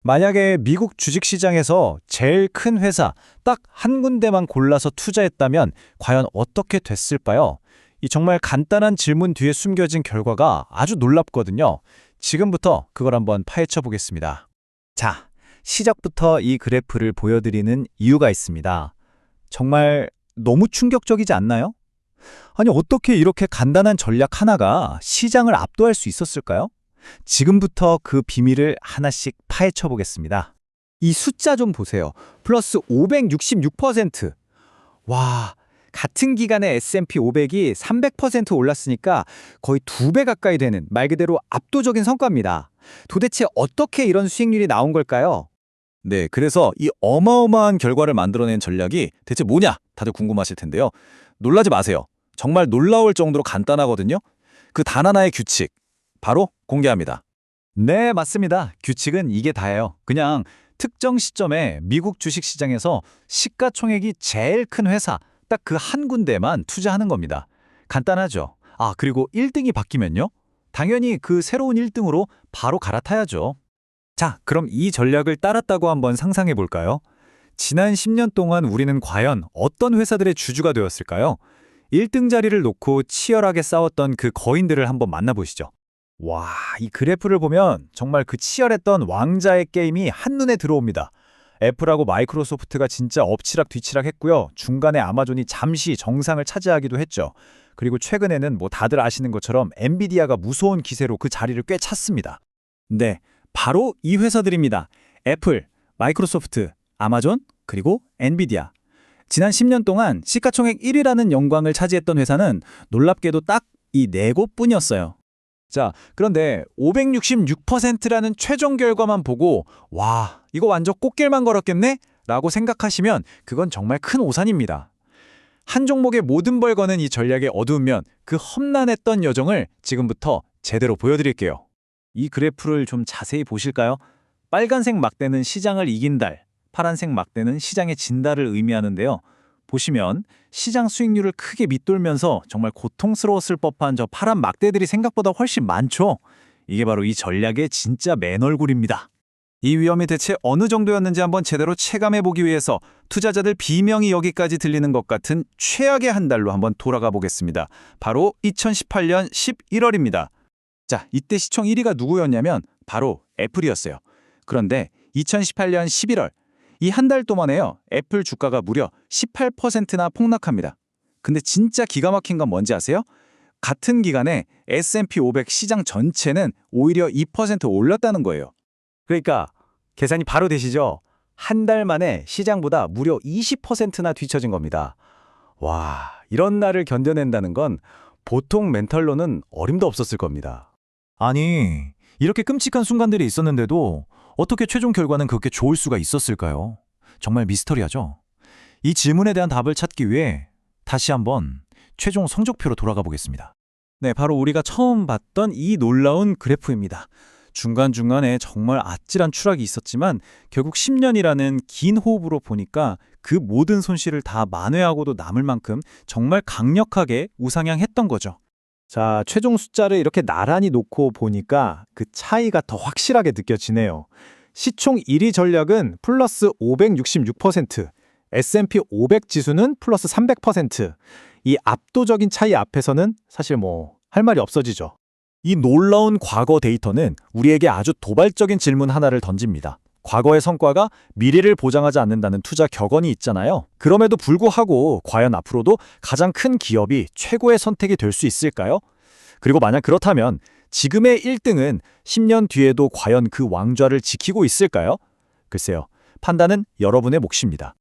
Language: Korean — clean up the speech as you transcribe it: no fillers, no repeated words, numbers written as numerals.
만약에 미국 주식시장에서 제일 큰 회사 딱 한 군데만 골라서 투자했다면 과연 어떻게 됐을까요? 이 정말 간단한 질문 뒤에 숨겨진 결과가 아주 놀랍거든요. 지금부터 그걸 한번 파헤쳐 보겠습니다. 자, 시작부터 이 그래프를 보여드리는 이유가 있습니다. 정말 너무 충격적이지 않나요? 아니, 어떻게 이렇게 간단한 전략 하나가 시장을 압도할 수 있었을까요? 지금부터 그 비밀을 하나씩 파헤쳐 보겠습니다. 이 숫자 좀 보세요. 플러스 566%. 와, 같은 기간에 S&P 500이 300% 올랐으니까 거의 2배 가까이 되는 말 그대로 압도적인 성과입니다. 도대체 어떻게 이런 수익률이 나온 걸까요? 네, 그래서 이 어마어마한 결과를 만들어낸 전략이 대체 뭐냐? 다들 궁금하실 텐데요. 놀라지 마세요. 정말 놀라울 정도로 간단하거든요. 그 단 하나의 규칙, 바로 공개합니다. 네, 맞습니다. 규칙은 이게 다예요. 그냥 특정 시점에 미국 주식시장에서 시가총액이 제일 큰 회사, 딱 그 한 군데만 투자하는 겁니다. 간단하죠. 아, 그리고 1등이 바뀌면요? 당연히 그 새로운 1등으로 바로 갈아타야죠. 자, 그럼 이 전략을 따랐다고 한번 상상해 볼까요? 지난 10년 동안 우리는 과연 어떤 회사들의 주주가 되었을까요? 1등 자리를 놓고 치열하게 싸웠던 그 거인들을 한번 만나보시죠. 와, 이 그래프를 보면 정말 그 치열했던 왕자의 게임이 한눈에 들어옵니다. 애플하고 마이크로소프트가 진짜 엎치락 뒤치락 했고요. 중간에 아마존이 잠시 정상을 차지하기도 했죠. 그리고 최근에는 뭐 다들 아시는 것처럼 엔비디아가 무서운 기세로 그 자리를 꽤 찼습니다. 네, 바로 이 회사들입니다. 애플, 마이크로소프트, 아마존, 그리고 엔비디아. 지난 10년 동안 시가총액 1위라는 영광을 차지했던 회사는 놀랍게도 딱 이 4곳뿐이었어요. 자, 그런데 566%라는 최종 결과만 보고 와, 이거 완전 꽃길만 걸었겠네? 라고 생각하시면 그건 정말 큰 오산입니다. 한 종목의 모든 벌 거는 이 전략의 어두운 면, 그 험난했던 여정을 지금부터 제대로 보여드릴게요. 이 그래프를 좀 자세히 보실까요? 빨간색 막대는 시장을 이긴 달, 파란색 막대는 시장의 진 달을 의미하는데요. 보시면 시장 수익률을 크게 밑돌면서 정말 고통스러웠을 법한 저 파란 막대들이 생각보다 훨씬 많죠. 이게 바로 이 전략의 진짜 맨 얼굴입니다. 이 위험이 대체 어느 정도였는지 한번 제대로 체감해보기 위해서 투자자들 비명이 여기까지 들리는 것 같은 최악의 한 달로 한번 돌아가 보겠습니다. 바로 2018년 11월입니다. 자, 이때 시총 1위가 누구였냐면 바로 애플이었어요. 그런데 2018년 11월 이 한 달 동안에요. 애플 주가가 무려 18%나 폭락합니다. 근데 진짜 기가 막힌 건 뭔지 아세요? 같은 기간에 S&P 500 시장 전체는 오히려 2% 올랐다는 거예요. 그러니까 계산이 바로 되시죠? 한 달 만에 시장보다 무려 20%나 뒤처진 겁니다. 와, 이런 날을 견뎌낸다는 건 보통 멘탈로는 어림도 없었을 겁니다. 아니, 이렇게 끔찍한 순간들이 있었는데도 어떻게 최종 결과는 그렇게 좋을 수가 있었을까요? 정말 미스터리하죠? 이 질문에 대한 답을 찾기 위해 다시 한번 최종 성적표로 돌아가 보겠습니다. 네, 바로 우리가 처음 봤던 이 놀라운 그래프입니다. 중간중간에 정말 아찔한 추락이 있었지만 결국 10년이라는 긴 호흡으로 보니까 그 모든 손실을 다 만회하고도 남을 만큼 정말 강력하게 우상향했던 거죠. 자, 최종 숫자를 이렇게 나란히 놓고 보니까 그 차이가 더 확실하게 느껴지네요. 시총 1위 전략은 플러스 566%, S&P 500 지수는 플러스 300%. 이 압도적인 차이 앞에서는 사실 할 말이 없어지죠. 이 놀라운 과거 데이터는 우리에게 아주 도발적인 질문 하나를 던집니다. 과거의 성과가 미래를 보장하지 않는다는 투자 격언이 있잖아요. 그럼에도 불구하고 과연 앞으로도 가장 큰 기업이 최고의 선택이 될 수 있을까요? 그리고 만약 그렇다면 지금의 1등은 10년 뒤에도 과연 그 왕좌를 지키고 있을까요? 글쎄요, 판단은 여러분의 몫입니다.